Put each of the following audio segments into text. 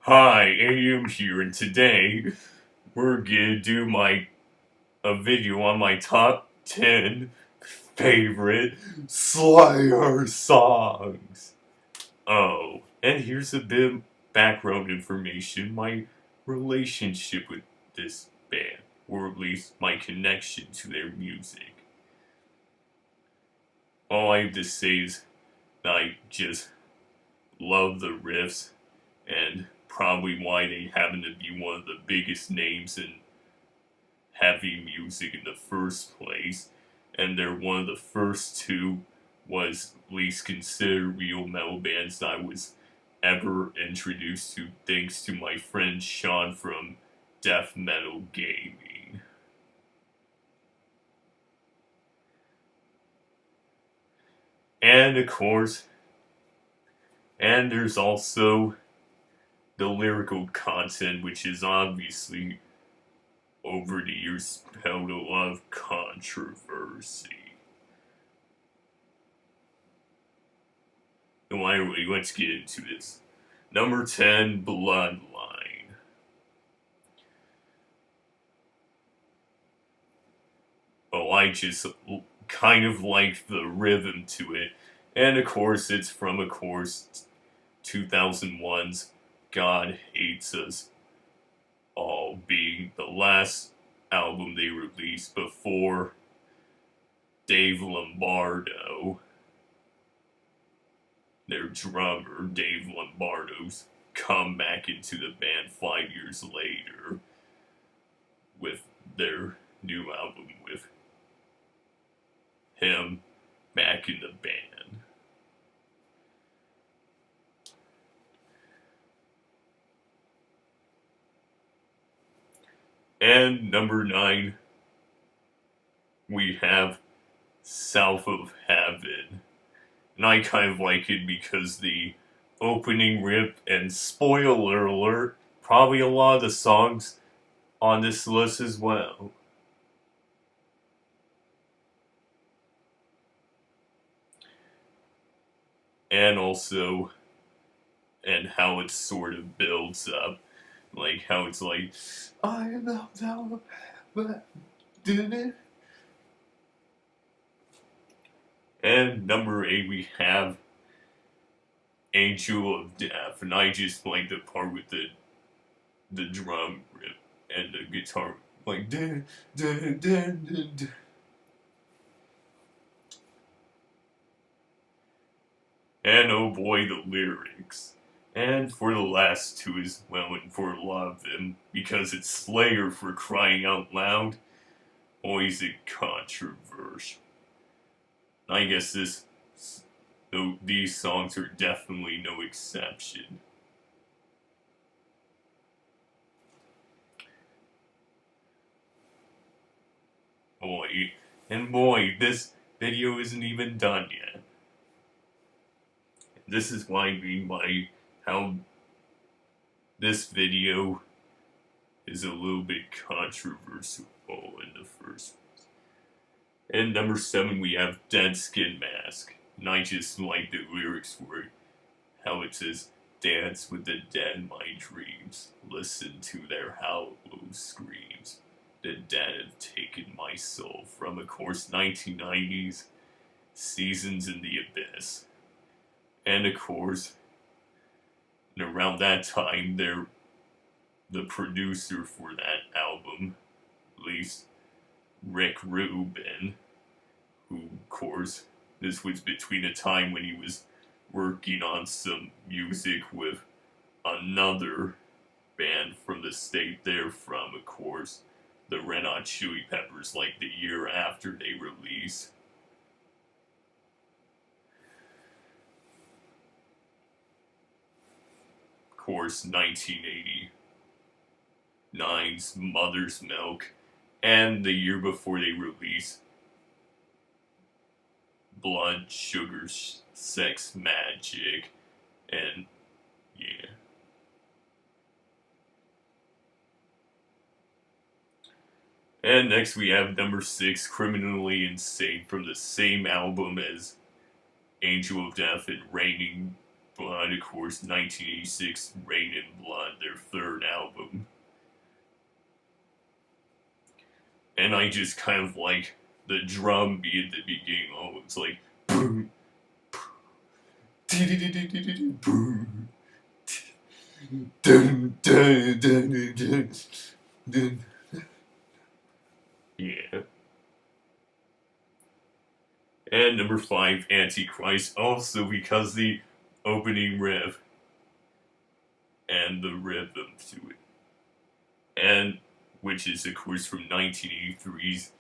Hi, AM here, and today we're gonna do a video on my top 10 favorite Slayer songs. Oh, and here's a bit of background information: my relationship with this band, or at least my connection to their music. All I have to say is that I just love the riffs and probably why they happen to be one of the biggest names in heavy music in the first place, and they're one of the first two was at least considered real metal bands I was ever introduced to thanks to my friend Sean from Death Metal Gaming. And of course, and there's also the lyrical content, which is obviously over the years held a lot of controversy. So anyway, let's get into this. Number 10, Bloodline. Oh, I just kind of like the rhythm to it. And of course, it's from, 2001's God Hates Us All, being the last album they released before Dave Lombardo, their drummer, Dave Lombardo's come back into the band 5 years later with their new album with him back in the band. And number 9, we have South of Heaven. And I kind of like it because the opening riff, and spoiler alert, probably a lot of the songs on this list as well. And also, and how it sort of builds up. Like how it's like, I am not down, but did it? And number 8, we have Angel of Death, and I just like the part with the drum riff and the guitar, like dun, dun, dun, dun, dun. And oh boy, the lyrics. And for the last two as well, and for a lot of them, because it's Slayer, for crying out loud, always a controversial. I guess these songs are definitely no exception. Boy, and boy, this video isn't even done yet. This is what I mean by how this video is a little bit controversial in the first place. And number 7, we have Dead Skin Mask. And I just like the lyrics for it. How it says, dance with the dead in my dreams. Listen to their hollow screams. The dead have taken my soul. From, of course, 1990s Seasons in the Abyss. And, of course, around that time, the producer for that album, at least Rick Rubin, who, of course, this was between a time when he was working on some music with another band from the state they're from, of course, the Red Hot Chili Peppers, like the year after they released. Of course, 1989's Mother's Milk, and the year before they released Blood, Sugar, Sex, Magic, and yeah. And next we have number 6, Criminally Insane, from the same album as Angel of Death and Raining Blood, of course, 1986, Rain and Blood, their third album. And I just kind of like the drum beat at the beginning. Oh, it's like boom, boom, dun, dun, dun, dun, dun. Yeah. And number 5, Antichrist, also because the opening riff and the rhythm to it. And which is, of course, from 1983's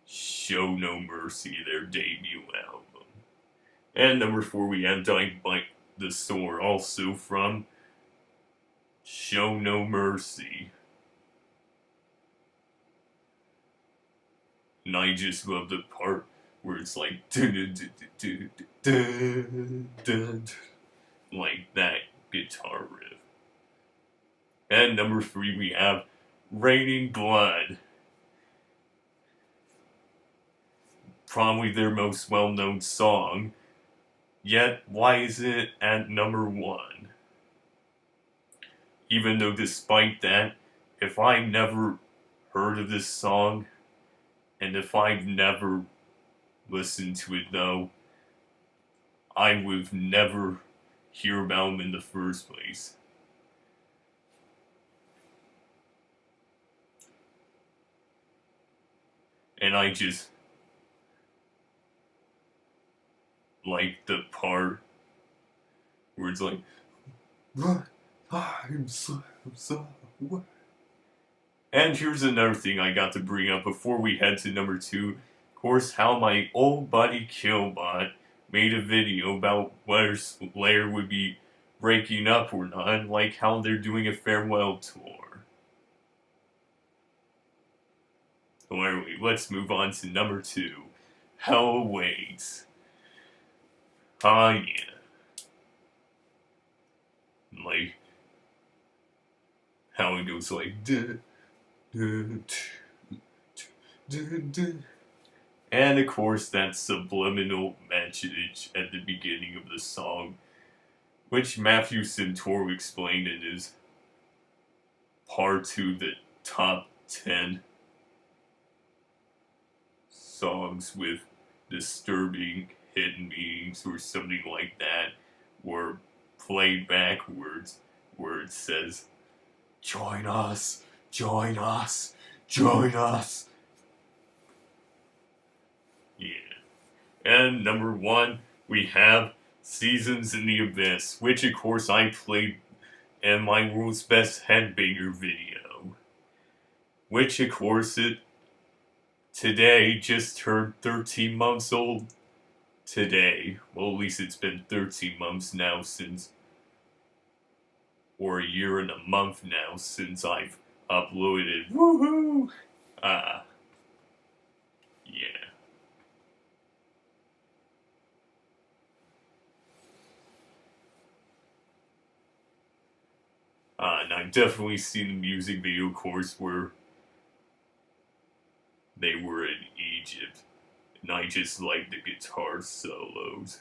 Show No Mercy, their debut album. And number 4, we have Dying by the Sword, also from Show No Mercy. And I just love the part where it's like dun, dun, dun, dun, like that guitar riff. And number 3, we have Raining Blood. Probably their most well-known song. Yet, why is it at number 1? Even though despite that, if I never heard of this song, and if I've never listened to it though, I would never hear about them in the first place. And I just like the part where it's like, I'm so. And here's another thing I got to bring up before we head to number 2. Of course, how my old buddy Killbot made a video about whether Slayer would be breaking up or not, like how they're doing a farewell tour. So anyway, let's move on to number 2. Hell Awaits. Ah, yeah. Like, how it goes like, duh, duh, duh, duh. And of course, that subliminal message at the beginning of the song, which Matthew Santoro explained in his part 2, the top 10 songs with disturbing hidden meanings or something like that, were played backwards, where it says, join us, join us, join us. Yeah. And number 1, we have Seasons in the Abyss, which of course I played in my World's Best Headbanger video. Which of course it today just turned 13 months old today. Well, at least it's been 13 months now since, or a year and a month now since I've uploaded. Woohoo! Yeah. And I've definitely seen the music video, of course, where they were in Egypt. And I just liked the guitar solos.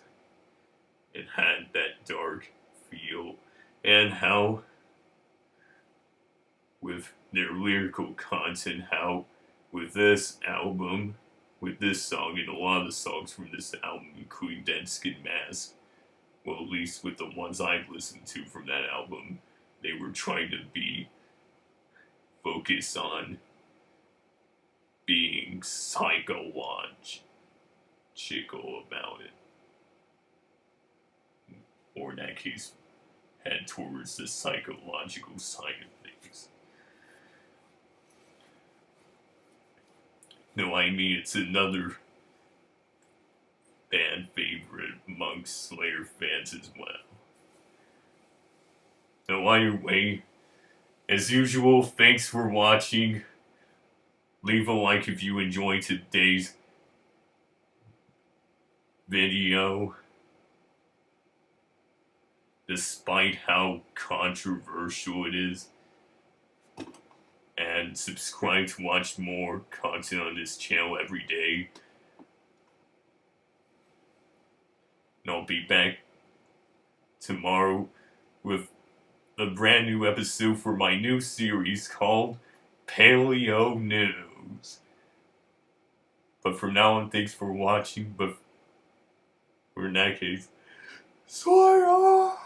It had that dark feel. And how, with their lyrical content, how with this album, with this song, and a lot of the songs from this album, including Dead Skin Mask, well, at least with the ones I've listened to from that album, they were trying to be focused on being psychological about it. Or in that case, head towards the psychological side of things. No, I mean, it's another fan favorite amongst Slayer fans as well. So either way, as usual, thanks for watching. Leave a like if you enjoyed today's video. Despite how controversial it is. And subscribe to watch more content on this channel every day. And I'll be back tomorrow with a brand new episode for my new series called Paleo News. But from now on, thanks for watching. But in that case, Sayonara.